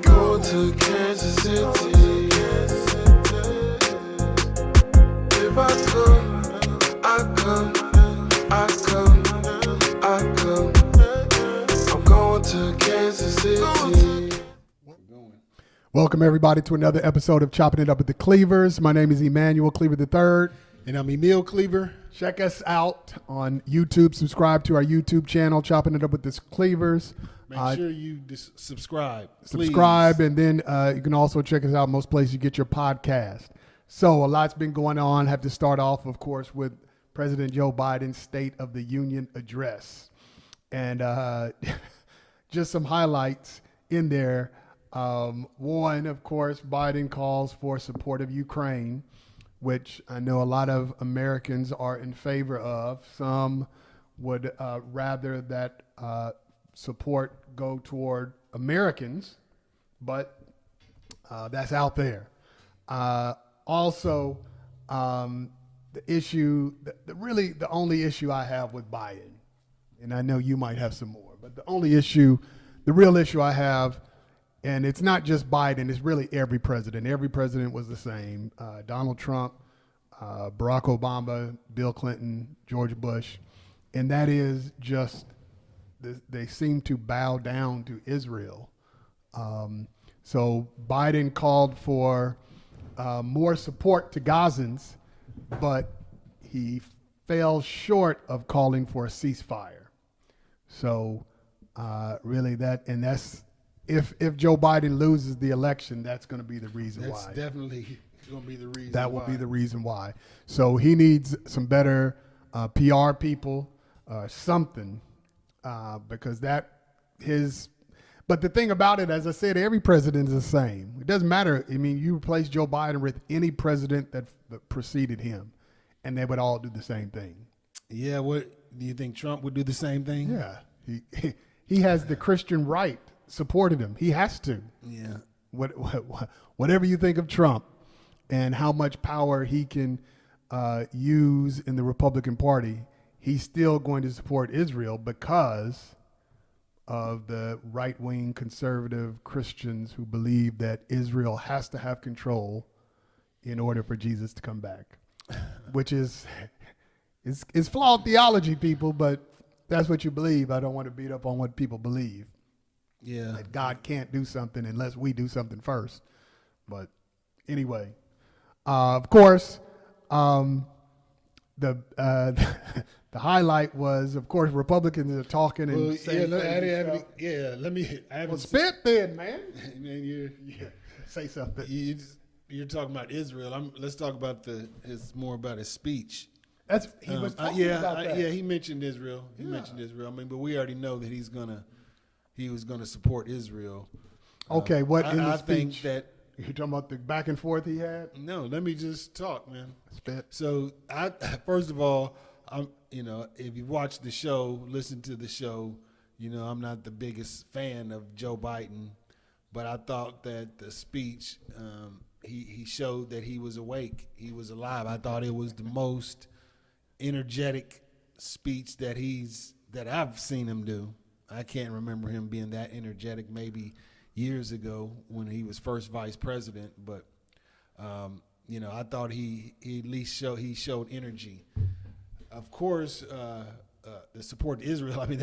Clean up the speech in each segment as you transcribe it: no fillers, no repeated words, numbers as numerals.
going to Kansas City. If I could, I come, I come, I come. I'm going to Kansas City. Welcome everybody to another episode of Chopping It Up with the Cleavers. My name is Emmanuel Cleaver III. And I'm Emil Cleaver. Check us out on YouTube. Subscribe to our YouTube channel, Chopping It Up with the Cleavers. Make sure you subscribe. Subscribe, and then you can also check us out most places you get your podcast. So a lot's been going on. Have to start off, of course, with President Joe Biden's State of the Union address. And just some highlights in there. One, of course, Biden calls for support of Ukraine, which I know a lot of Americans are in favor of. Some would rather that support go toward Americans, but that's out there. Also, the issue, really the only issue I have with Biden, and I know you might have some more, but the real issue I have, and it's not just Biden, it's really every president. Every president was the same. Donald Trump, Barack Obama, Bill Clinton, George Bush, and that is just they seem to bow down to Israel. So Biden called for more support to Gazans, but he fell short of calling for a ceasefire. So really that's if Joe Biden loses the election, that's going to be the reason why. That's definitely going to be the reason. That will be the reason why. So he needs some better PR people, something, because but the thing about it, as I said, every president is the same. It doesn't matter. I mean, you replace Joe Biden with any president that preceded him, and they would all do the same thing. Yeah. What do you think Trump would do the same thing? Yeah. He has the Christian right supported him. He has to. Yeah. Whatever you think of Trump and how much power he can use in the Republican Party, he's still going to support Israel because of the right-wing conservative Christians who believe that Israel has to have control in order for Jesus to come back, which is flawed theology, people, but that's what you believe. I don't want to beat up on what people believe. Yeah. That God can't do something unless we do something first. But anyway, of course, the highlight was, of course, Republicans are talking and saying, I haven't spit then, man. Man, Say something. You're talking about Israel. Let's talk about more about his speech. He was talking about that. Yeah, he mentioned Israel. He mentioned Israel. I mean, but we already know that he was gonna support Israel. Okay, what in the I speech? think that You're talking about the back and forth he had? No, let me just talk, man. Spit. So first of all, if you watch the show, listen to the show, I'm not the biggest fan of Joe Biden, but I thought that the speech, he showed that he was awake, he was alive. I thought it was the most energetic speech that I've seen him do. I can't remember him being that energetic maybe years ago when he was first vice president, but I thought he at least showed energy. Of course, the support to Israel. I mean,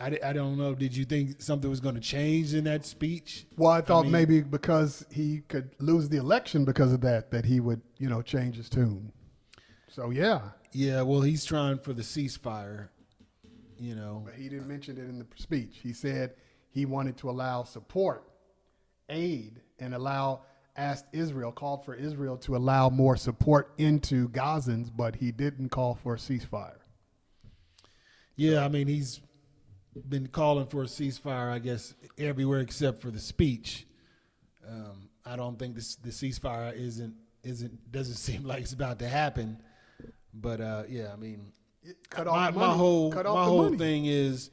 I don't know. Did you think something was going to change in that speech? Well, I thought maybe because he could lose the election because of that he would, change his tune. So yeah. Yeah. Well, he's trying for the ceasefire. But he didn't mention it in the speech. He said he wanted to allow support, aid, and called for Israel to allow more support into Gazans, but he didn't call for a ceasefire. Yeah, I mean, he's been calling for a ceasefire, I guess, everywhere except for the speech. I don't think the ceasefire doesn't seem like it's about to happen. But yeah, I mean, my whole thing is,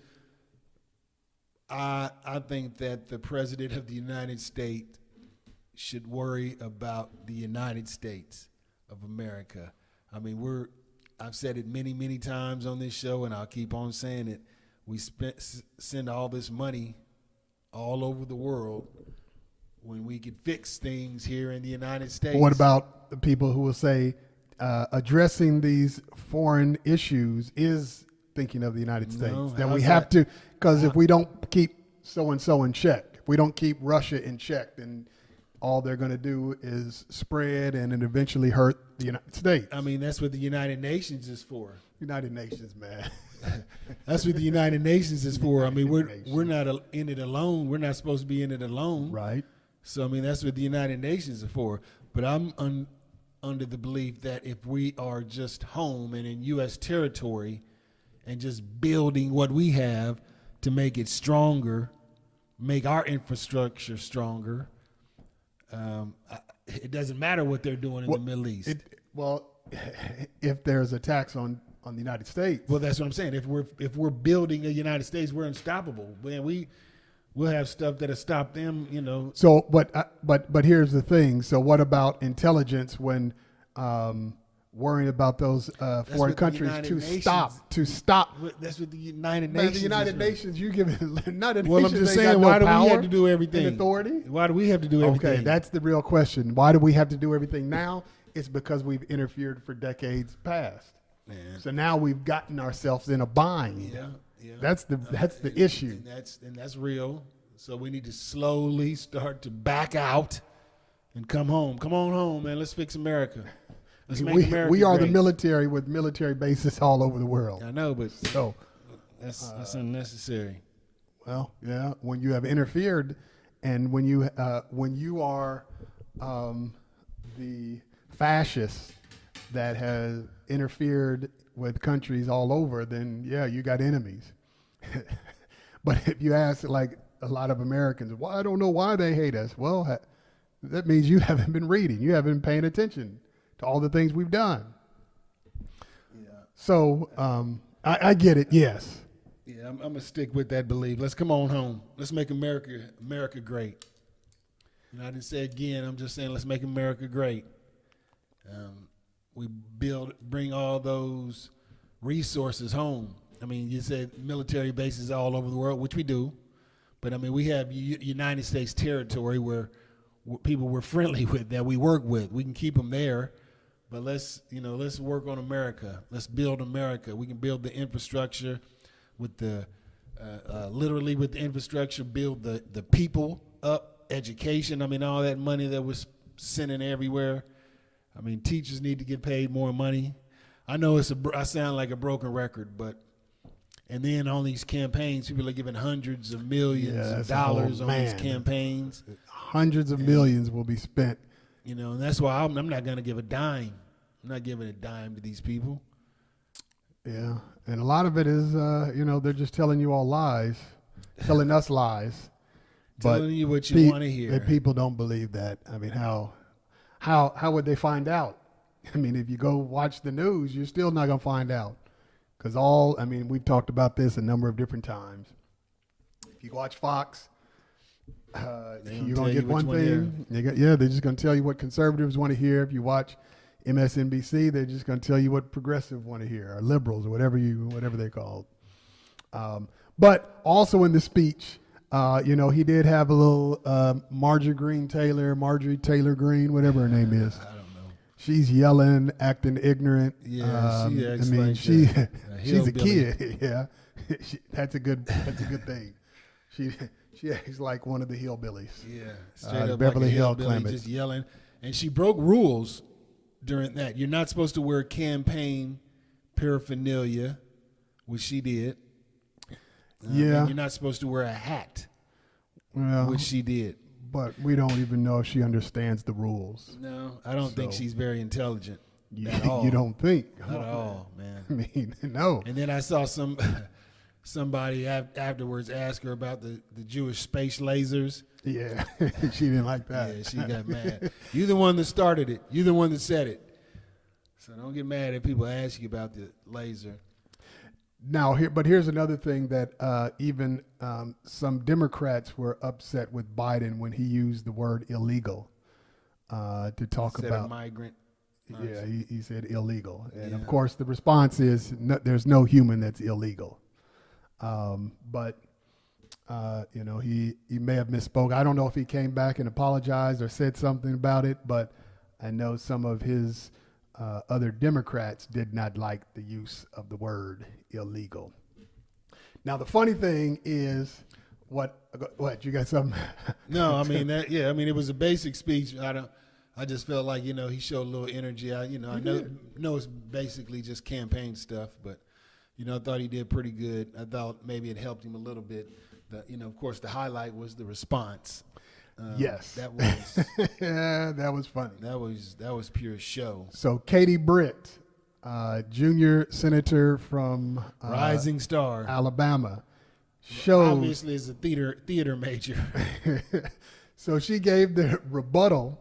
I think that the President of the United States should worry about the United States of America. I mean, I've said it many, many times on this show, and I'll keep on saying it. We send all this money all over the world when we could fix things here in the United States. What about the people who will say addressing these foreign issues is thinking of the United States? That we have to, because if we don't keep so-and-so in check, if we don't keep Russia in check, then all they're going to do is spread and then eventually hurt the United States. I mean, that's what the United Nations is for. United Nations, man. That's what the United Nations is for. I mean, we're not in it alone. We're not supposed to be in it alone. Right. So, I mean, that's what the United Nations is for. But I'm under the belief that if we are just home and in U.S. territory and just building what we have to make it stronger, make our infrastructure stronger, it doesn't matter what they're doing in the Middle East. If there's attacks on the United States. Well, that's what I'm saying. If we're building a United States, we're unstoppable. Man, we'll have stuff that'll stop them. You know. So, but here's the thing. So, what about intelligence when worrying about those foreign countries to stop? That's what the United Nations. The United Nations, you give it. United well, Nations, I'm just saying, why do we have to do everything? And authority? Why do we have to do everything? Okay, that's the real question. Why do we have to do everything now? It's because we've interfered for decades past. Man. So now we've gotten ourselves in a bind. Yeah. That's the issue. And that's real. So we need to slowly start to back out and come home. Come on home, man. Let's fix America. Let's make America we are great. the military with military bases all over the world. I know, but so that's unnecessary. Well, yeah. When you have interfered, and when you are the fascist that has interfered with countries all over, then yeah, you got enemies. But if you ask like a lot of Americans, well, I don't know why they hate us. Well, that means you haven't been reading. You haven't been paying attention to all the things we've done. Yeah. So I get it. Yes. Yeah, I'm gonna stick with that belief. Let's come on home. Let's make America great. And I didn't say again. I'm just saying let's make America great. We bring all those resources home. I mean, you said military bases all over the world, which we do. But, I mean, we have United States territory where people we're friendly with, that we work with. We can keep them there. But let's work on America. Let's build America. We can build the infrastructure with literally with the infrastructure, build the people up, education. I mean, all that money that was sending everywhere. I mean, teachers need to get paid more money. I know I sound like a broken record, but and then on these campaigns, people are giving hundreds of millions of dollars on these campaigns. Hundreds of millions will be spent. You know, and that's why I'm not going to give a dime. I'm not giving a dime to these people. Yeah, and a lot of it is, they're just telling you all lies, telling us lies. Telling you what you want to hear. But people don't believe that. I mean, how would they find out? I mean, if you go watch the news, you're still not going to find out. Because we've talked about this a number of different times. If you watch Fox, you're going to get one thing. They're just going to tell you what conservatives want to hear. If you watch MSNBC, they're just going to tell you what progressives want to hear, or liberals, or whatever they're called. But also in the speech, he did have a little Marjorie Taylor Greene, whatever her name is. I don't know. She's yelling, acting ignorant. Yeah, she acts she's a kid. Yeah, that's a good thing. She acts like one of the hillbillies. Yeah, straight up Beverly like a Hill hillbilly, Clement. just yelling, and she broke rules during that. You're not supposed to wear campaign paraphernalia, which she did. Yeah, and you're not supposed to wear a hat, well, which she did. But we don't even know if she understands the rules. No, I don't think she's very intelligent. At all. You don't think? Not at all, man. I mean, no. And then I saw somebody afterwards ask her about the Jewish space lasers. Yeah, she didn't like that. Yeah, she got mad. You're the one that started it. You're the one that said it. So don't get mad if people ask you about the laser. Now, here's another thing that even some Democrats were upset with Biden when he used the word illegal to talk Instead about of migrant. Yeah, he said illegal, and of course the response is there's no human that's illegal. But He may have misspoke. I don't know if he came back and apologized or said something about it, but I know some of his other Democrats did not like the use of the word illegal. Now, the funny thing is, what you got something? No, I mean it was a basic speech. I just felt like he showed a little energy. I know it's basically just campaign stuff, but I thought he did pretty good. I thought maybe it helped him a little bit. Of course, the highlight was the response. Yes, that was that was funny. That was pure show. So Katie Britt, junior senator from Rising Star, Alabama, showed obviously is a theater major. So she gave the rebuttal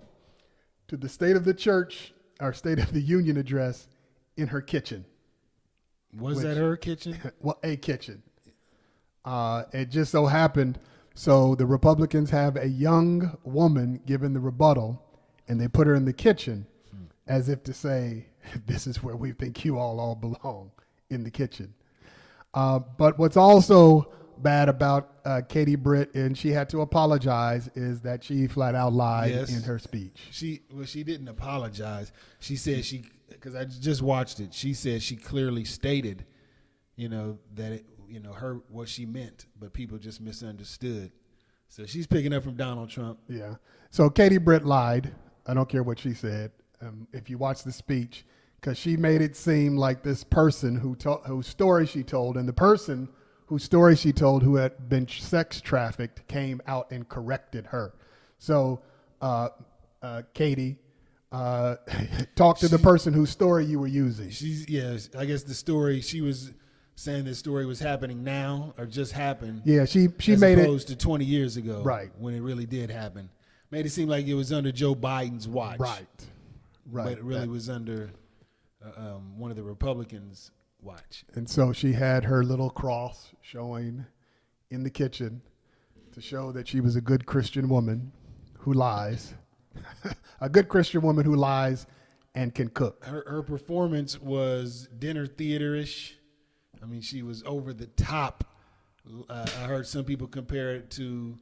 to the State of the Church, or State of the Union address, in her kitchen. Was that her kitchen? Well, a kitchen. It just so happened. So the Republicans have a young woman giving the rebuttal, and they put her in the kitchen as if to say, this is where we think you all belong, in the kitchen. But what's also bad about Katie Britt, and she had to apologize, is that she flat out lied in her speech. She didn't apologize. She said because I just watched it, she said she clearly stated, that it, her what she meant, but people just misunderstood. So she's picking up from Donald Trump. Yeah. So Katie Britt lied. I don't care what she said. If you watch the speech, because she made it seem like this person whose story she told, and the person whose story she told who had been sex trafficked came out and corrected her. So Katie, talk to the person whose story you were using. I guess the story she was saying, this story was happening now or just happened. Yeah, she as made opposed to 20 years ago, right, when it really did happen. Made it seem like it was under Joe Biden's watch, right. But it really was under one of the Republicans' watch. And so she had her little cross showing in the kitchen to show that she was a good Christian woman who lies, a good Christian woman who lies and can cook. Her performance was dinner theater-ish. I mean, she was over the top. I heard some people compare it to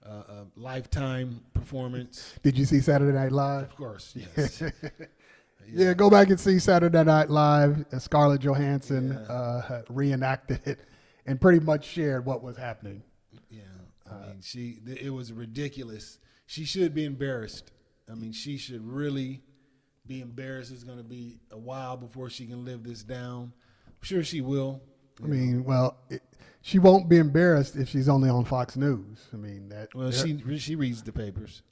a Lifetime performance. Did you see Saturday Night Live? Of course, yes. Yeah, go back and see Saturday Night Live. Scarlett Johansson reenacted it and pretty much shared what was happening. Yeah, I mean, it was ridiculous. She should be embarrassed. I mean, she should really be embarrassed. It's going to be a while before she can live this down. I'm sure she will. I mean, she won't be embarrassed if she's only on Fox News. I mean, that. Well, she reads the papers.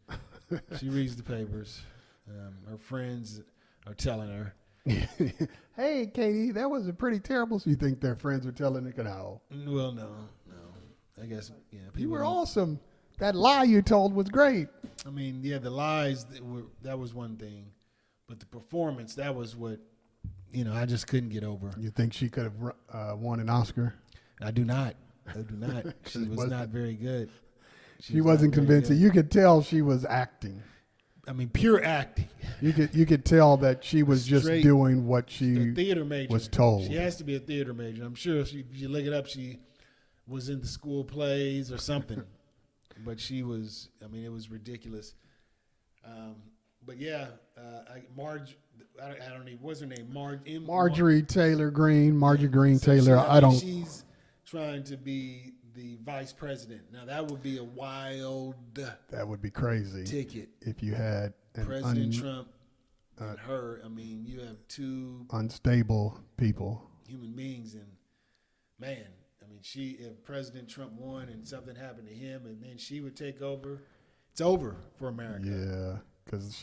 She reads the papers. Her friends are telling her, "Hey, Katie, that was a pretty terrible." So you think their friends are telling her, "No." Well, no. I guess You were awesome. That lie you told was great. I mean, the lies that was one thing, but the performance, that was what I just couldn't get over. You think she could have won an Oscar? I do not. She was not very good. She wasn't convincing. You could tell she was acting. I mean, pure acting. You could tell that she was just doing what she theater major was told. She has to be a theater major. I'm sure if you look it up, she was in the school plays or something. But she was. I mean, it was ridiculous. But I don't know. What's her name? Marjorie Taylor Greene. Marjorie Greene Taylor. She's trying to be the vice president. Now that would be a wild. That would be crazy. Ticket if you had President Trump and her. I mean, you have two unstable people, human beings, and man. I mean, if President Trump won and something happened to him, and then she would take over, it's over for America. Yeah, because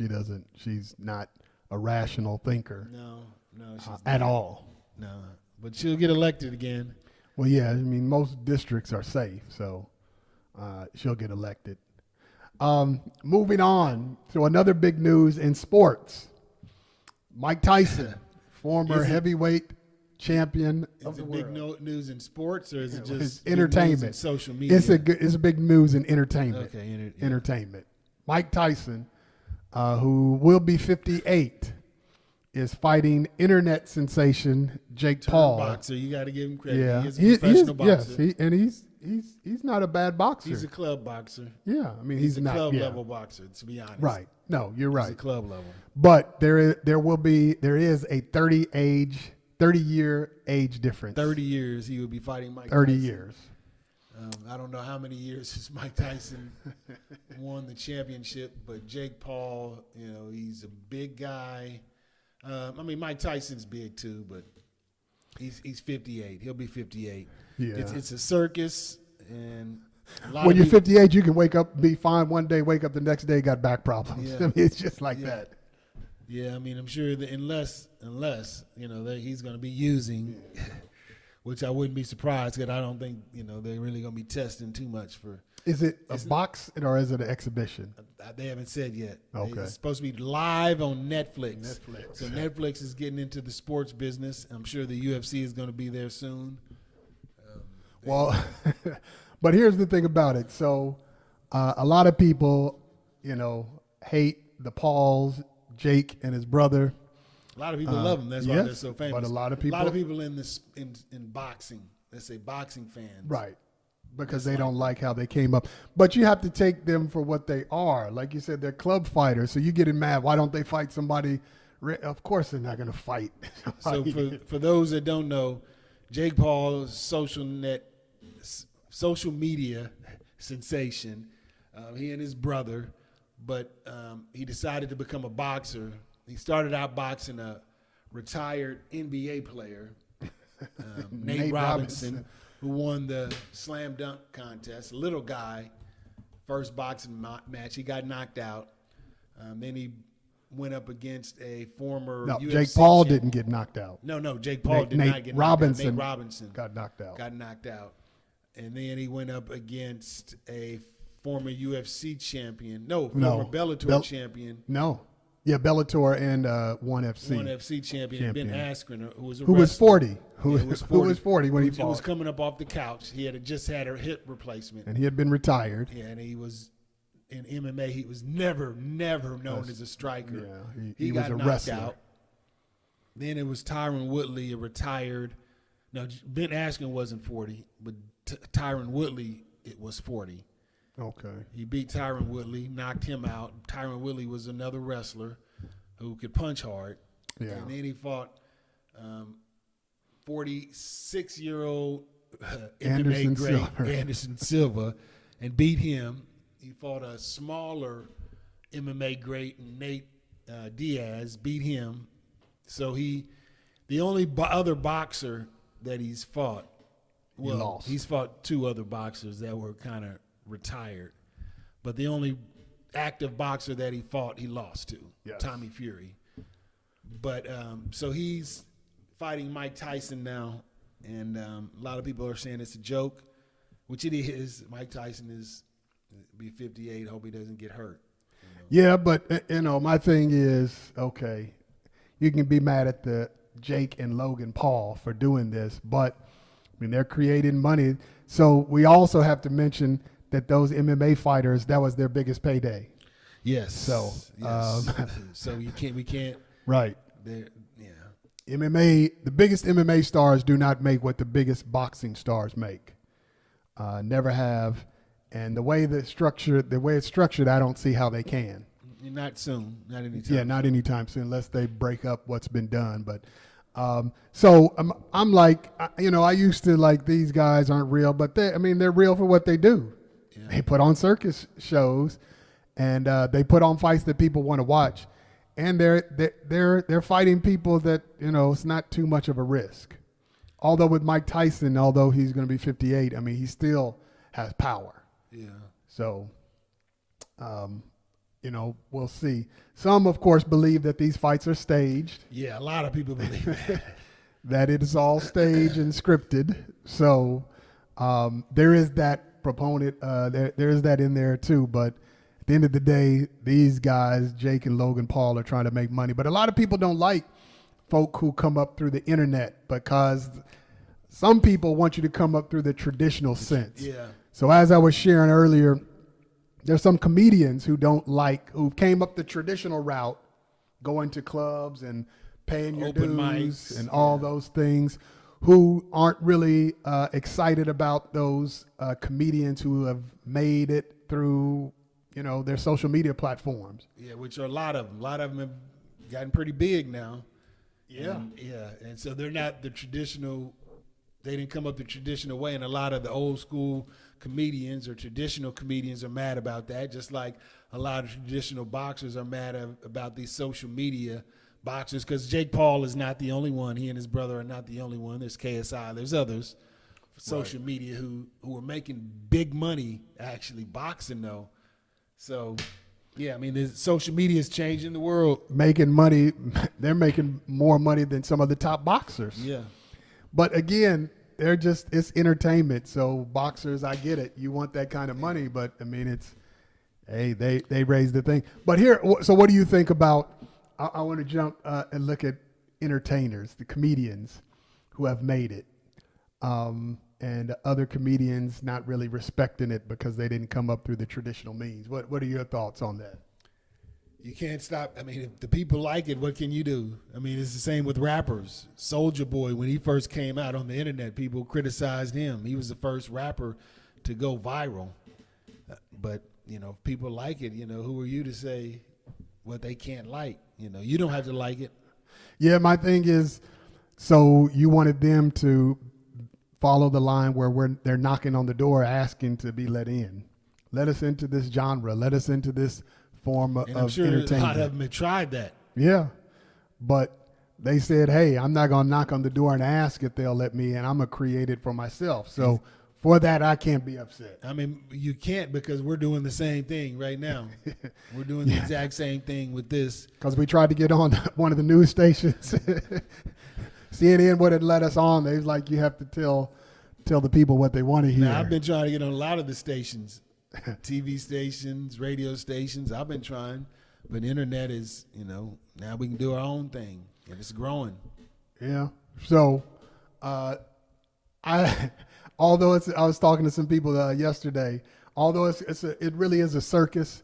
she's not a rational thinker. No, she's at all. No, but she'll get elected again. Well, yeah, I mean, most districts are safe, so she'll get elected. Moving on to another big news in sports. Mike Tyson, former heavyweight champion of the world. Is it big news in sports, or is it just entertainment? In social media. It's a big news in entertainment. Okay, entertainment. Mike Tyson, who will be 58, is fighting internet sensation Jake Paul. Boxer, you got to give him credit. Yeah, he is a professional boxer. Yes, he's not a bad boxer. He's a club boxer. Yeah, I mean He's a not club yeah. level boxer, to be honest. Right. No, you're He's right. a club level. But there is a 30-year age difference. 30 years he would be fighting Mike 30 Tyson. years. I don't know how many years since Mike Tyson won the championship, but Jake Paul, he's a big guy. Mike Tyson's big too, but he's 58. He'll be 58. Yeah. It's a circus, and When you're 58, you can wake up, be fine one day, wake up the next day, got back problems. Yeah. I mean, it's just like that. Yeah, I'm sure that unless that he's going to be using, which I wouldn't be surprised because I don't think they're really going to be testing too much for. Is it a box or is it an exhibition? They haven't said yet. Okay. It's supposed to be live on Netflix. Netflix. So Netflix is getting into the sports business. I'm sure the UFC is going to be there soon. Well, but here's the thing about it. So a lot of people, hate the Pauls, Jake and his brother. A lot of people love them. That's why yes, they're so famous. but a lot of people in boxing, let's say boxing fans, Right. Because they don't like how they came up. But you have to take them for what they are. Like you said, they're club fighters. So you getting mad. Why don't they fight somebody? Of course they're not going to fight. So for those that don't know, Jake Paul's social media sensation, he and his brother, but he decided to become a boxer. He started out boxing a retired NBA player, Nate Robinson, who won the slam dunk contest. A little guy, first boxing match. He got knocked out. Then he went up against a former UFC Jake Paul champion. didn't get knocked out. No, Jake Paul did Nate not get Robinson knocked out. Nate Robinson got knocked out. got knocked out. And then he went up against a former UFC champion. Former Bellator champion. No. Yeah, Bellator and ONE FC. ONE FC champion. Ben Askren, who was a who was 40. Who was was 40 when he He fought. was coming up off the couch. He had just had a hip replacement. And he had been retired. Yeah, and he was in MMA. He was never known as a striker. Yeah, he was got a knocked wrestler. out. Then it was Tyron Woodley, a retired. Now Ben Askren wasn't 40, but Tyron Woodley it was 40. Okay. He beat Tyron Woodley, knocked him out. Tyron Woodley was another wrestler who could punch hard. Yeah. And then he fought 46-year-old Anderson MMA great Silva. Anderson Silva and beat him. He fought a smaller MMA great, Nate Diaz, beat him. So the only other boxer that he's fought, lost. He's fought two other boxers that were kind of retired. But the only active boxer that he fought, he lost to, Yes. Tommy Fury. But so he's fighting Mike Tyson now, and a lot of people are saying it's a joke, which it is. Mike Tyson be 58. Hope he doesn't get hurt. Yeah, but my thing is, okay, you can be mad at the Jake and Logan Paul for doing this, but they're creating money. So we also have to mention that those MMA fighters, that was their biggest payday. Yes. So, so we can't. Right. Yeah. The biggest MMA stars do not make what the biggest boxing stars make. Never have. And the way it's structured, I don't see how they can. Not soon. Not anytime. Yeah, not anytime soon, unless they break up what's been done. But so I'm like, I used to like these guys aren't real, but they're real for what they do. Yeah. They put on circus shows, and they put on fights that people want to watch, and they're fighting people that it's not too much of a risk. Although with Mike Tyson, although he's going to be 58, he still has power. Yeah. So, we'll see. Some, of course, believe that these fights are staged. Yeah, a lot of people believe that. That it is all staged and scripted. So there is that proponent. There is that in there too. But at the end of the day, these guys, Jake and Logan Paul, are trying to make money. But a lot of people don't like folk who come up through the internet because some people want you to come up through the traditional sense. Yeah. So as I was sharing earlier, there's some comedians who came up the traditional route, going to clubs and paying your Open dues mics, and all those things, who aren't really excited about those comedians who have made it through, their social media platforms. Yeah, which are a lot of them. A lot of them have gotten pretty big now. Yeah. And so they're not the traditional. They didn't come up the traditional way, and a lot of the old school comedians or traditional comedians are mad about that. Just like a lot of traditional boxers are mad about these social media boxers, because Jake Paul is not the only one. He and his brother are not the only one. There's KSI. There's others, social media who are making big money actually boxing though. So, yeah, I mean, social media is changing the world. Making money, they're making more money than some of the top boxers. Yeah. But again, it's entertainment. So boxers, I get it. You want that kind of money, but I mean, they raised the thing. But here, so what do you think about? I want to jump and look at entertainers, the comedians who have made it, and other comedians not really respecting it because they didn't come up through the traditional means. What are your thoughts on that? You can't stop. I mean, if the people like it, what can you do? I mean, it's the same with rappers. Soulja Boy, when he first came out on the internet, people criticized him. He was the first rapper to go viral. But, if people like it, who are you to say what they can't like? You don't have to like it. Yeah, my thing is, so you wanted them to follow the line where they're knocking on the door asking to be let in. Let us into this genre. Let us into this form of I'm sure entertainment. a lot of them have tried that. Yeah, but they said, hey, I'm not going to knock on the door and ask if they'll let me in. I'm going to create it for myself. So for that, I can't be upset. I mean, you can't, because we're doing the same thing right now. We're doing the exact same thing with this. Because we tried to get on one of the news stations. CNN wouldn't let us on. They was like, you have to tell the people what they want to hear. Now, I've been trying to get on a lot of the stations, TV stations, radio stations. I've been trying. But internet is, now we can do our own thing, and it's growing. Yeah. So, I was talking to some people yesterday. Although it really is a circus.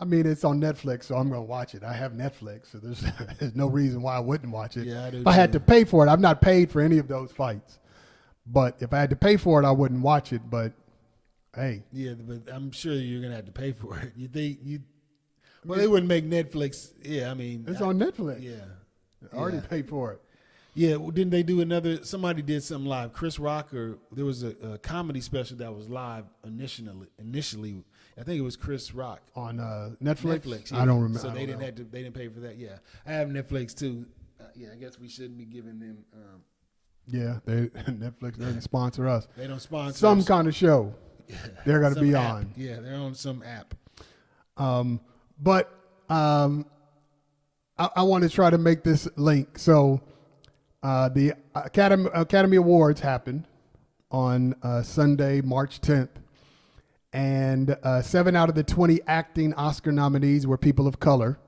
I mean, it's on Netflix, so I'm going to watch it. I have Netflix, so there's no reason why I wouldn't watch it. Yeah, I do if I had too. to pay for it, I'm not paid for any of those fights. But if I had to pay for it, I wouldn't watch it. But hey, Yeah, but I'm sure you're gonna have to pay for it. You think you? Well, they wouldn't make Netflix. Yeah, I mean, it's on Netflix. Yeah, I already paid for it. yeah. Well, didn't they do another? Somebody did something live. Chris Rock, or there was a comedy special that was live initially. I think it was Chris Rock On Netflix? Netflix. I don't remember. So they didn't pay for that. Yeah, I have Netflix too. Yeah, I guess we shouldn't be giving them. Yeah, Netflix doesn't sponsor us. They don't sponsor Some us. kind of show they're going to Some be app. on. Yeah, they're on some app. But I want to try to make this link. So the Academy Awards happened on Sunday, March 10th. And 7 out of the 20 acting Oscar nominees were people of color.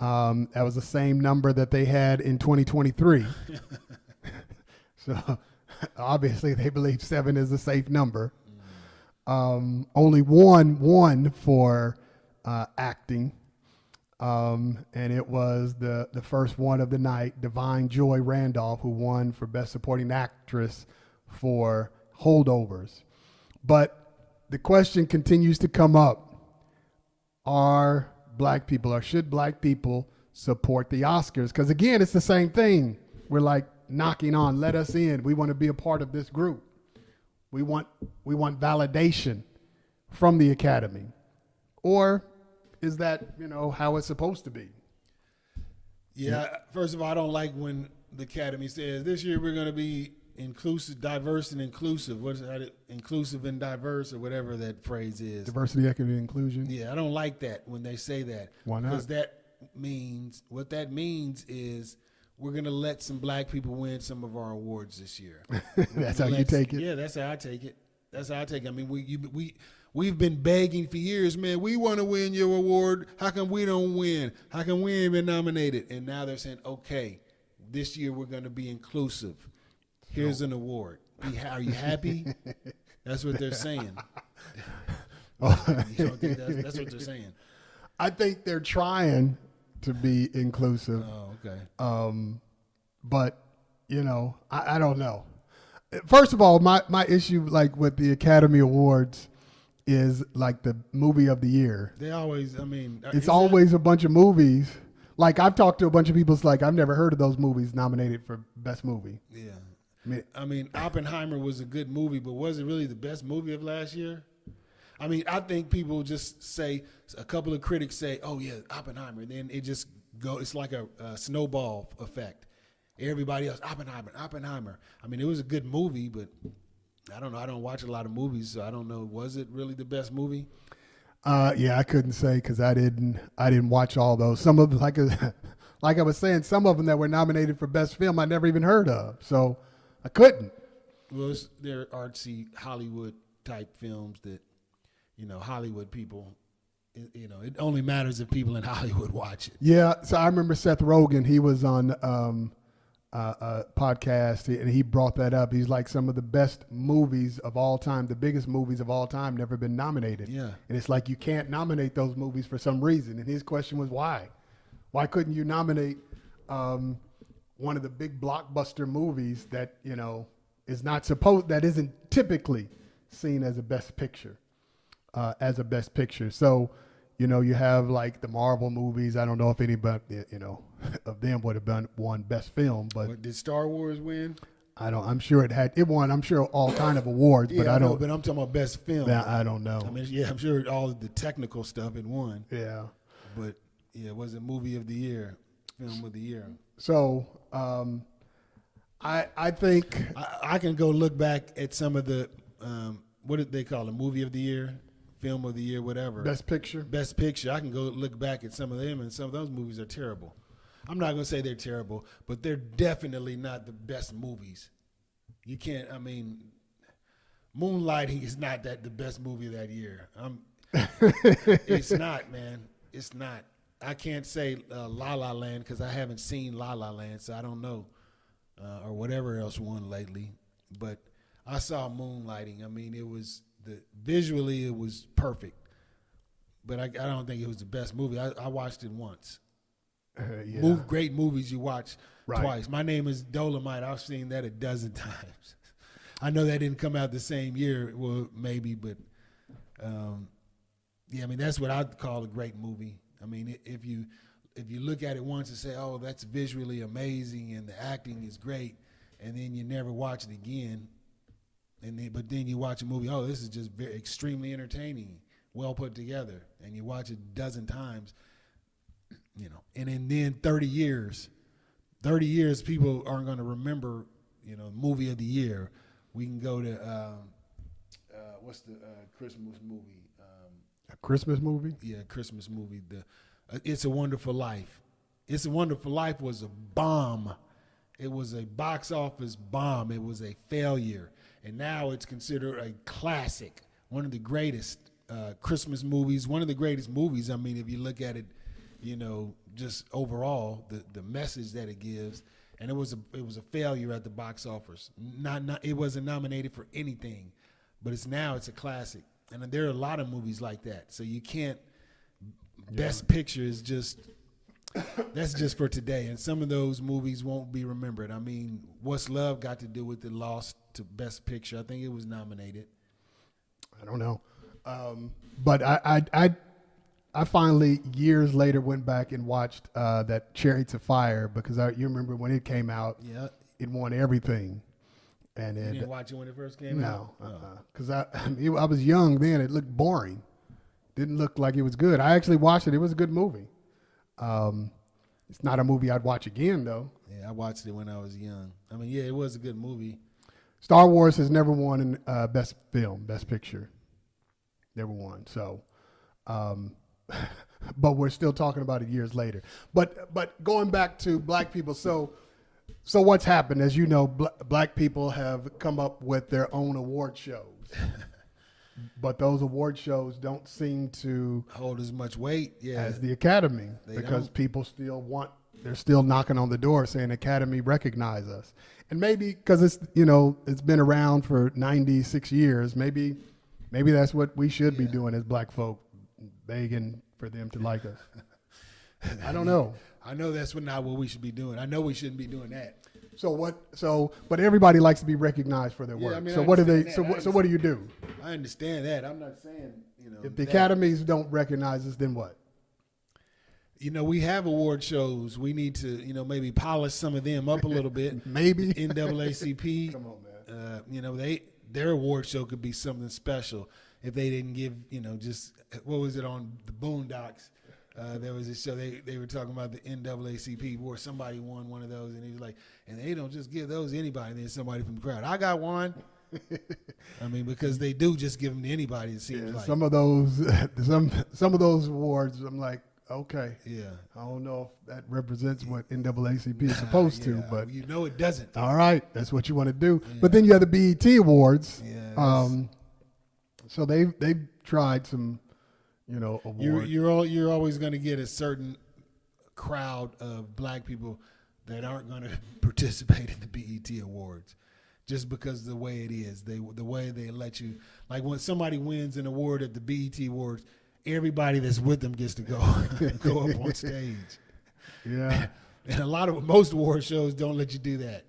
That was the same number that they had in 2023. So obviously they believe 7 is a safe number. Only one won for acting. And it was the first one of the night, Divine Joy Randolph, who won for Best Supporting Actress for Holdovers. But the question continues to come up. Are black people, or should black people support the Oscars? Because again, it's the same thing. We're like knocking on, let us in. We want to be a part of this group. We want validation from the Academy. Or is that, how it's supposed to be? Yeah, first of all, I don't like when the Academy says this year we're going to be inclusive, diverse, and inclusive. What is that? Inclusive and diverse, or whatever that phrase is. Diversity, equity, and inclusion. Yeah, I don't like that when they say that. Why not? Because what that means is we're going to let some black people win some of our awards this year. That's how you take it? Yeah, that's how I take it. I mean, we've been begging for years, man. We want to win your award. How come we don't win? How come we ain't been nominated? And now they're saying, okay, this year we're going to be inclusive. Here's an award. Are you happy? That's what they're saying. You don't think that's what they're saying? I think they're trying to be inclusive. Oh, okay. But I don't know. First of all, my issue like with the Academy Awards is like the movie of the year. They always, I mean, It's always a bunch of movies. Like I've talked to a bunch of people. It's like I've never heard of those movies nominated for best movie. Yeah. I mean, Oppenheimer was a good movie, but was it really the best movie of last year? I mean, I think people just say, a couple of critics say, oh, yeah, Oppenheimer. And then it just go. It's like a snowball effect. Everybody else, Oppenheimer. I mean, it was a good movie, but I don't know. I don't watch a lot of movies, so I don't know. Was it really the best movie? Yeah, I couldn't say because I didn't watch all those. Some of them, like I was saying, some of them that were nominated for best film I never even heard of, so I couldn't. Well, they're artsy Hollywood type films that, Hollywood people. It only matters if people in Hollywood watch it. Yeah, so I remember Seth Rogen. He was on a podcast, and he brought that up. He's like, some of the best movies of all time, the biggest movies of all time, never been nominated. Yeah, and it's like you can't nominate those movies for some reason. And his question was why? Why couldn't you nominate one of the big blockbuster movies that that isn't typically seen as a best picture? So, you have like the Marvel movies. I don't know if anybody, of them would have won best film, but did Star Wars win? I'm sure it won. I'm sure all kind of awards, yeah, but I don't. But I'm talking about best film. I don't know. I mean, yeah, I'm sure all of the technical stuff it won. Yeah, but yeah, it was a movie of the year, film of the year. So, I think I can go look back at some of the what did they call it? Movie of the year. Film of the year, whatever. Best picture. Best picture. I can go look back at some of them, and some of those movies are terrible. I'm not going to say they're terrible, but they're definitely not the best movies. You can't. I mean, Moonlighting is not the best movie of that year. It's not, man. It's not. I can't say La La Land because I haven't seen La La Land, so I don't know, or whatever else won lately. But I saw Moonlighting. I mean, visually it was perfect, but I don't think it was the best movie. I watched it once. Yeah. Great movies you watch right. twice. My Name is Dolomite. I've seen that a dozen times. I know that didn't come out the same year. Well, maybe, but yeah. I mean, that's what I'd call a great movie. I mean, if you look at it once and say, "Oh, that's visually amazing," and the acting is great, and then you never watch it again. But then you watch a movie, oh, this is just extremely entertaining, well put together, and you watch it a dozen times, and then 30 years, people aren't going to remember, movie of the year. We can go to, what's the Christmas movie? A Christmas movie? Yeah, Christmas movie. It's a Wonderful Life. It's a Wonderful Life was a bomb. It was a box office bomb. It was a failure. And now it's considered a classic, one of the greatest Christmas movies, one of the greatest movies. I mean, if you look at it, just overall, the message that it gives. And it was a failure at the box office. It wasn't nominated for anything, but it's a classic. And there are a lot of movies like that. So you can't. Best Picture is that's just for today, and some of those movies won't be remembered. I mean, What's Love got to do with the loss to Best Picture? I think it was nominated. I don't know, but I finally years later went back and watched that Chariots of Fire because you remember when it came out? Yeah, it won everything. And you didn't watch it when it first came out? No, because I was young then. It looked boring. Didn't look like it was good. I actually watched it. It was a good movie. It's not a movie I'd watch again, though. Yeah, I watched it when I was young. I mean, yeah, it was a good movie. Star Wars has never won in Best Film, Best Picture. Never won. So, but we're still talking about it years later. But going back to black people, so what's happened? As you know, black people have come up with their own award shows. But those award shows don't seem to hold as much weight as the Academy because people they're still knocking on the door saying Academy recognize us. And maybe because it's been around for 96 years, maybe that's what we should be doing as black folk, begging for them to like us. I don't know. I know that's not what we should be doing. I know we shouldn't be doing that. So what? So, but everybody likes to be recognized for their Yeah, work. I mean, so I what do they? understand that. So what do you do? I understand that. I'm not saying, If the academies don't recognize us, then what? we have award shows. We need to, maybe polish some of them up a little bit. Maybe. NAACP. Come on, man. Their award show could be something special if they didn't give, just what was it on the Boondocks? There was a show they were talking about the NAACP where somebody won one of those, and he was like, and they don't just give those to anybody. And then somebody from the crowd, I got one. I mean, because they do just give them to anybody. It seems like some of those, some of those awards, I'm like, okay, yeah, I don't know if that represents what NAACP is supposed to, but it doesn't. All right, that's what you want to do. Yeah. But then you have the BET Awards. Yeah, so they've tried some, awards. You're always going to get a certain crowd of black people that aren't going to participate in the BET Awards, just because of the way it is. The way they let you, like when somebody wins an award at the BET Awards, everybody that's with them gets to go up on stage. Yeah, and most award shows don't let you do that.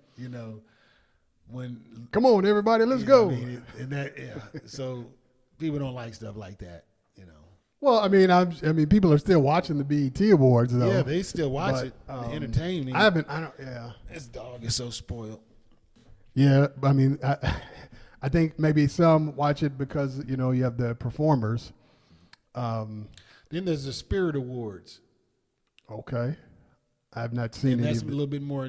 Come on, everybody, let's go. So people don't like stuff like that. Well, I mean, people are still watching the BET Awards, though. Yeah, they still watch it. Entertaining. Yeah. This dog is so spoiled. Yeah, I mean, I think maybe some watch it because you have the performers. Then there's the Spirit Awards. Okay, I have not seen and any. That's a little bit more.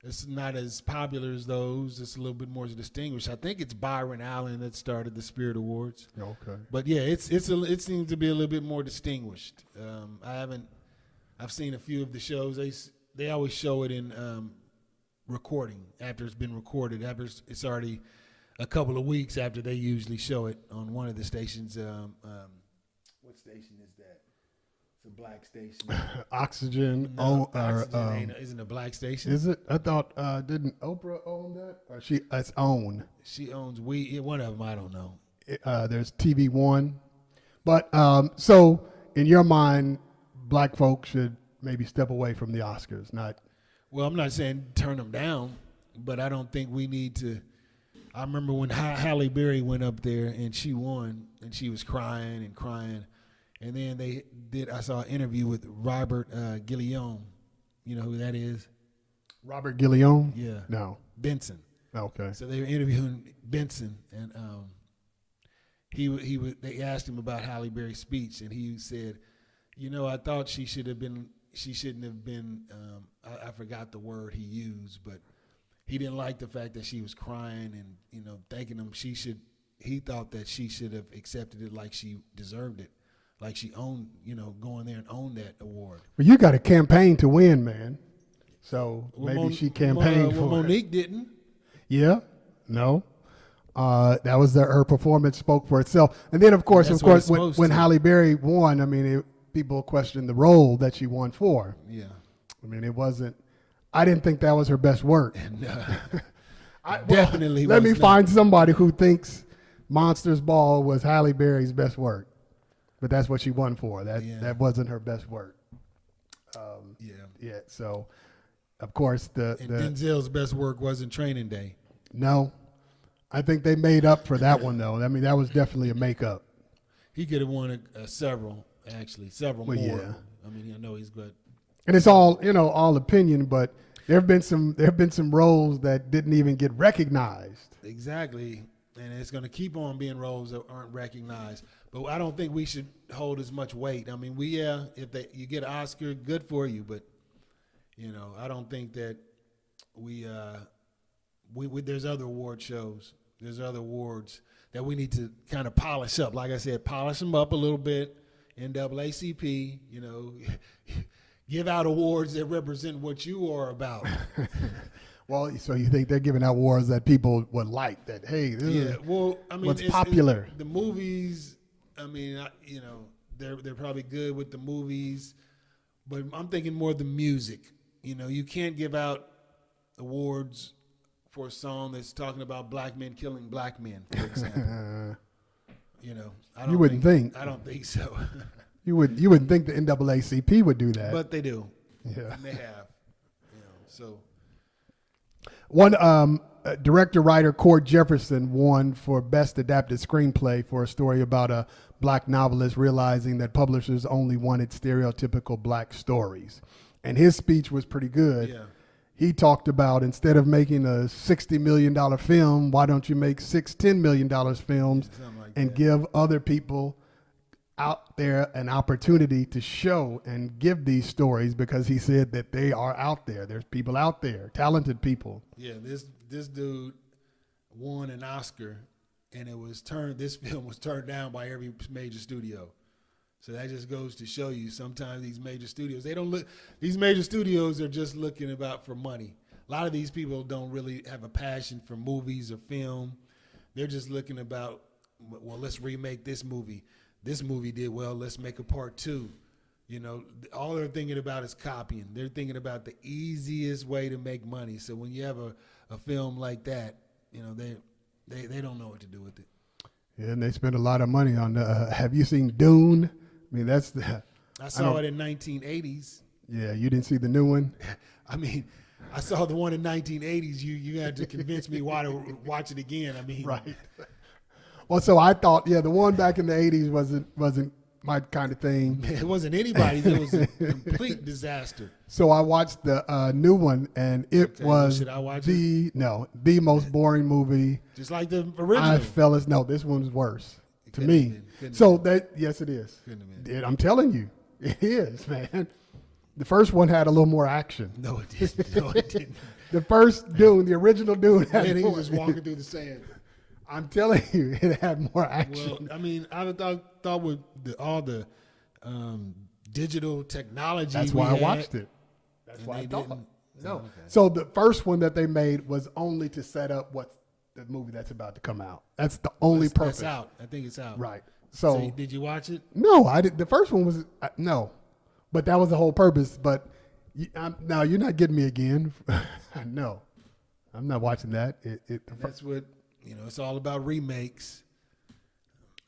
It's not as popular as those. It's a little bit more distinguished. I think it's Byron Allen that started the Spirit Awards. Okay. But yeah, it seems to be a little bit more distinguished. I've seen a few of the shows. They always show it in recording after it's been recorded. After it's already a couple of weeks after they usually show it on one of the stations. What station is that? It's a black station. Oxygen. Oxygen isn't a black station. Is it? I thought didn't Oprah own that? Or it's owned. She owns one of them. I don't know. There's TV One, but so in your mind, black folks should maybe step away from the Oscars. Not. Well, I'm not saying turn them down, but I don't think we need to. I remember when Halle Berry went up there and she won, and she was crying and crying. And then I saw an interview with Robert Guillaume. You know who that is? Robert Guillaume? Yeah. No. Benson. Okay. So they were interviewing Benson, and they asked him about Halle Berry's speech, and he said, I thought she shouldn't have been, I forgot the word he used, but he didn't like the fact that she was crying and, thanking him. He thought that she should have accepted it like she deserved it. Like she owned, going there and own that award. Well, you got a campaign to win, man. So maybe she campaigned for it. Monique didn't. Yeah. No. That was her performance spoke for itself. And then, of course, when Halle Berry won, I mean, people questioned the role that she won for. Yeah. I mean, it wasn't. I didn't think that was her best work. Definitely. Let me find somebody who thinks Monsters Ball was Halle Berry's best work. But that's what she won for. That wasn't her best work. Yeah. So, of course, Denzel's best work wasn't Training Day. No, I think they made up for that one though. I mean, that was definitely a makeup. He could have won several more. Yeah. I mean, I know he's good. And it's all opinion, but there have been some roles that didn't even get recognized. Exactly. And it's going to keep on being roles that aren't recognized. But I don't think we should hold as much weight. I mean, if you get an Oscar, good for you. But, I don't think that we there's other award shows. There's other awards that we need to kind of polish up. Like I said, polish them up a little bit. NAACP, give out awards that represent what you are about. Well, so you think they're giving out awards that people would like? That hey, this is what's popular. The movies. I mean, they're probably good with the movies, but I'm thinking more the music. You can't give out awards for a song that's talking about black men killing black men, for example. You wouldn't think. I don't think so. You wouldn't think the NAACP would do that, but they do. Yeah, and they have. So One director writer Cord Jefferson won for best adapted screenplay for a story about a black novelist realizing that publishers only wanted stereotypical black stories, and his speech was pretty good. yeah, He talked about, instead of making a $60 million film, why don't you make $10 million films something like and that. give other people out there an opportunity to show and give these stories, because he said that they are out there. There's people out there, talented people. Yeah, this dude won an Oscar, and this film was turned down by every major studio. So that just goes to show you, sometimes these major studios, these major studios are just looking about for money. A lot of these people don't really have a passion for movies or film. They're just looking about, well, let's remake this movie. This movie did well, let's make a part 2. You know, all they're thinking about is copying. They're thinking about the easiest way to make money. So when you have a film like that, you know, they don't know what to do with it. Yeah, and they spend a lot of money on have you seen Dune? I mean, that's the... I saw it in 1980s. Yeah, you didn't see the new one? I mean, I saw the one in 1980s. You had to convince me why to watch it again. I mean, Right. Well, so I thought, yeah, the one back in the 80s wasn't my kind of thing. it wasn't anybody's. It was a complete disaster. So I watched the new one, and it Okay, was should I watch the most boring movie. Just like the original. I fell as no, this one's worse to couldn't me. have been, couldn't So have that yes, it is. Couldn't have been. Yeah, I'm telling you, it is, man. The first one had a little more action. No, it didn't. No, it didn't. The first Dune, the original Dune, had And he more. was just walking through the sand. I'm telling you, it had more action. Well, I mean, I thought with all the digital technology, That's we why I had, watched it. That's and why I they thought. didn't- No. Oh, okay. So the first one that they made was only to set up what the movie that's about to come out. That's the only purpose. That's out. I think it's out. Right. So, So, did you watch it? no, I did. The first one was no, but that was the whole purpose. But now you're not getting me again. No, I'm not watching that. That's what, it's all about remakes.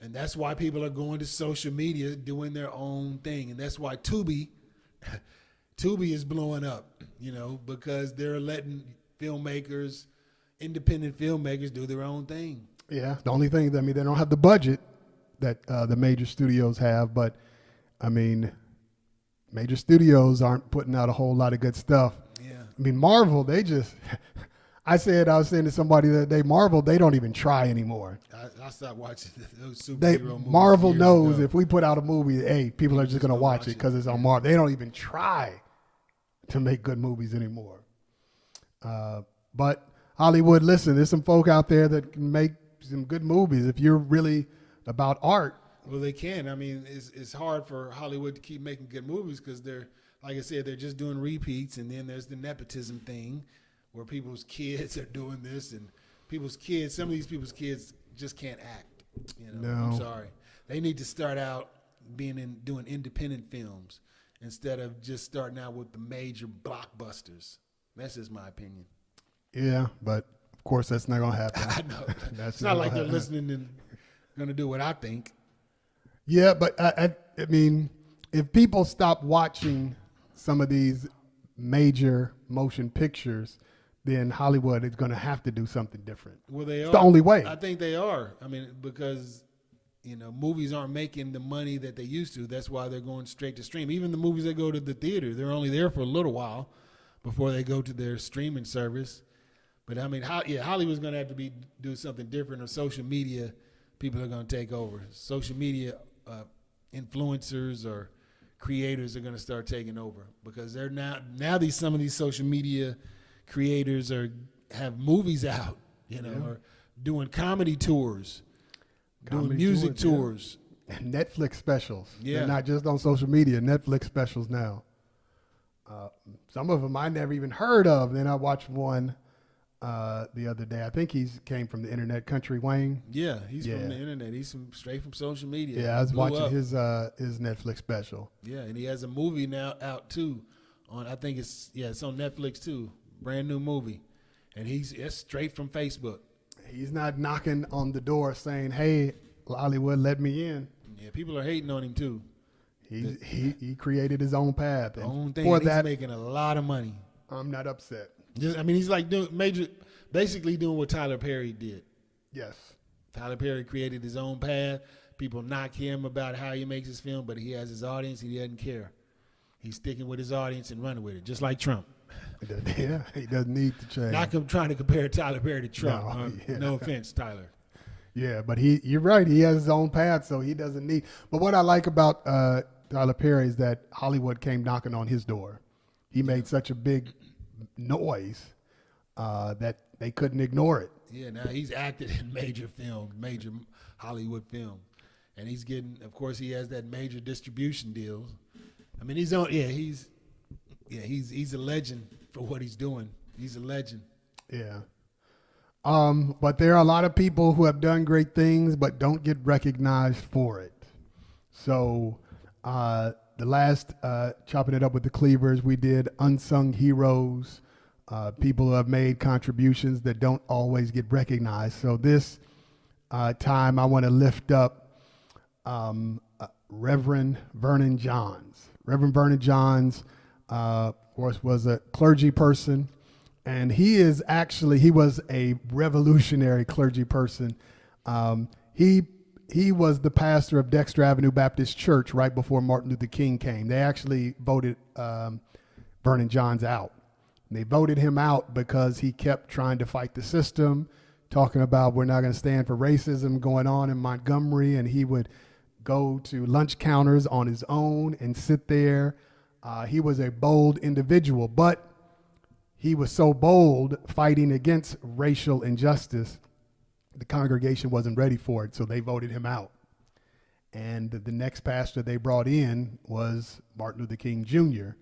And that's why people are going to social media doing their own thing. And that's why Tubi is blowing up, because they're letting independent filmmakers do their own thing. Yeah. The only thing, they don't have the budget that the major studios have, but I mean, major studios aren't putting out a whole lot of good stuff. Yeah. I mean, Marvel, they just, I was saying to somebody the other day, Marvel, they don't even try anymore. I stopped watching those superhero movies. Marvel years knows ago. if we put out a movie, hey, people are just going to watch it because it's on Marvel. They don't even try to make good movies anymore. But Hollywood, listen, there's some folk out there that can make some good movies if you're really about art. Well, they can. I mean, it's hard for Hollywood to keep making good movies because they're, like I said, they're just doing repeats. And then there's the nepotism thing where people's kids are doing this, and some of these people's kids just can't act. No. I'm sorry. They need to start out doing independent films instead of just starting out with the major blockbusters. That's just my opinion. Yeah, but of course that's not going to happen. I know. That's It's not like gonna they're happen. listening and going to do what I think. Yeah, but I mean, if people stop watching some of these major motion pictures, then Hollywood is going to have to do something different. Well, they It's are. the only way. I think they are. I mean, because movies aren't making the money that they used to. That's why they're going straight to stream. Even the movies that go to the theater, they're only there for a little while before they go to their streaming service. But I mean, Hollywood's going to have to do something different, or social media people are going to take over. Social media influencers or creators are going to start taking over because they're now some of these social media creators have movies out, or doing comedy tours, doing music tours. Yeah. And Netflix specials. Yeah. They're not just on social media, Netflix specials now. Some of them I never even heard of. Then I watched one the other day. I think he came from the internet, Country Wayne. Yeah, he's from the internet. He's straight from social media. Yeah, I was Blew watching up. his Netflix special. Yeah, and he has a movie now out too. It's on Netflix too. Brand new movie, and it's straight from Facebook. He's not knocking on the door saying, "Hey, Hollywood, let me in." Yeah, people are hating on him too. He created his own path. The And own thing. for And that, he's making a lot of money. I'm not upset. I mean, he's like basically doing what Tyler Perry did. Yes. Tyler Perry created his own path. People knock him about how he makes his film, but he has his audience. He doesn't care. He's sticking with his audience and running with it, just like Trump. Yeah, he doesn't need to change. Not trying to compare Tyler Perry to Trump. No, yeah. No offense, Tyler. Yeah, but you're right. He has his own path, so he doesn't need. But what I like about Tyler Perry is that Hollywood came knocking on his door. He made such a big noise that they couldn't ignore it. Yeah, now he's acted in major Hollywood film, and he's getting. Of course, he has that major distribution deal. I mean, he's a legend for what he's doing. He's a legend. Yeah. But there are a lot of people who have done great things but don't get recognized for it. So the last Chopping It Up with the Cleavers, we did Unsung Heroes, people who have made contributions that don't always get recognized. So this time I want to lift up Reverend Vernon Johns. Reverend Vernon Johns, of course, was a clergy person. And he was a revolutionary clergy person. He was the pastor of Dexter Avenue Baptist Church right before Martin Luther King came. They actually voted Vernon Johns out. And they voted him out because he kept trying to fight the system, talking about we're not going to stand for racism going on in Montgomery. And he would go to lunch counters on his own and sit there. He was a bold individual, but he was so bold fighting against racial injustice, the congregation wasn't ready for it, so they voted him out. And the next pastor they brought in was Martin Luther King Jr.,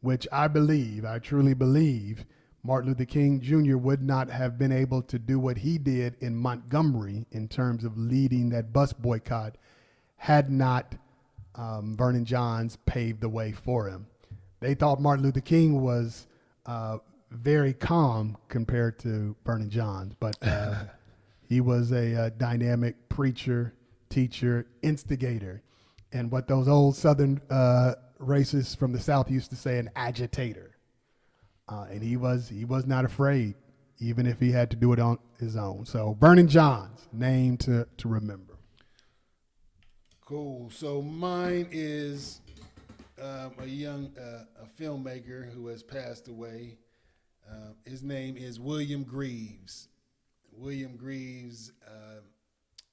which I truly believe, Martin Luther King Jr. would not have been able to do what he did in Montgomery in terms of leading that bus boycott had not Vernon Johns paved the way for him. They thought Martin Luther King was very calm compared to Vernon Johns, but he was a dynamic preacher, teacher, instigator, and what those old Southern racists from the South used to say, an agitator. And he was not afraid, even if he had to do it on his own. So Vernon Johns, name to remember. Cool. So mine is a filmmaker who has passed away. His name is William Greaves. William Greaves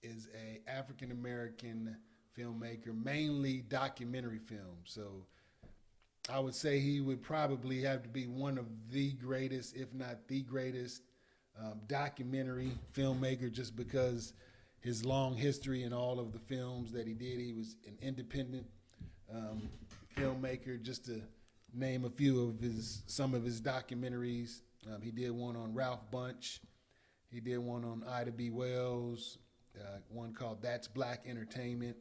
is an African-American filmmaker, mainly documentary film. So I would say he would probably have to be one of the greatest, if not the greatest, documentary filmmaker, just because his long history and all of the films that he did. He was an independent filmmaker, just to name a few of some of his documentaries. He did one on Ralph Bunche. He did one on Ida B. Wells, one called That's Black Entertainment.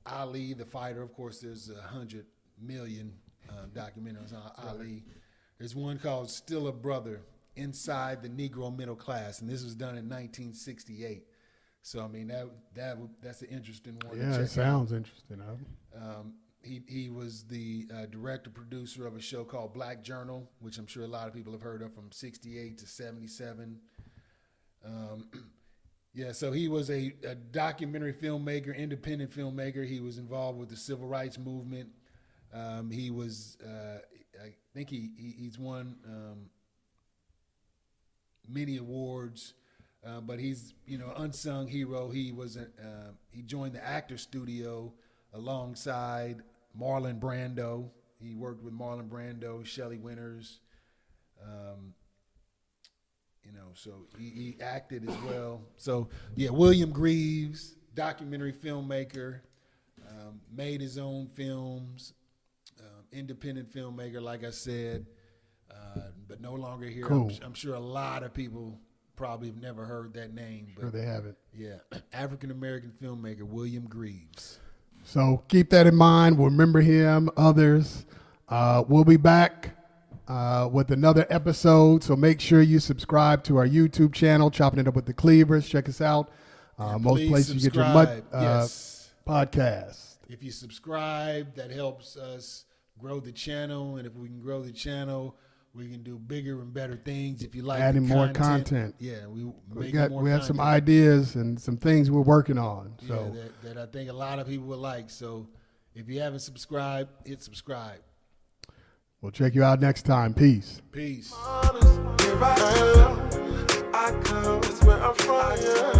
Ali, the fighter, of course, there's 100 million documentaries on Ali. There's one called Still a Brother, Inside the Negro Middle Class, and this was done in 1968. So, I mean, that's an interesting one to check out. Yeah, it sounds interesting. He was the director producer of a show called Black Journal, which I'm sure a lot of people have heard of, from 68 to 77. So he was a documentary filmmaker, independent filmmaker. He was involved with the civil rights movement. He was, I think he's won many awards, but he's unsung hero. He joined the Actors Studio alongside Marlon Brando. He worked with Marlon Brando, Shelley Winters. So he acted as well. So yeah, William Greaves, documentary filmmaker, made his own films, independent filmmaker, like I said, but no longer here. Cool. I'm sure a lot of people probably have never heard that name. But Sure they haven't. Yeah, African-American filmmaker, William Greaves. So keep that in mind. We'll remember him, others. We'll be back with another episode. So make sure you subscribe to our YouTube channel, Chopping It Up with the Cleavers. Check us out. Most places you get your podcast. If you subscribe, that helps us grow the channel. And if we can grow the channel, We can do bigger and better things if you like. Adding the more content. Yeah, We we have some ideas and some things we're working on. So that I think a lot of people would like. So if you haven't subscribed, hit subscribe. we'll check you out next time. Peace. Peace. Here I am, I come, that's where I'm from, yeah.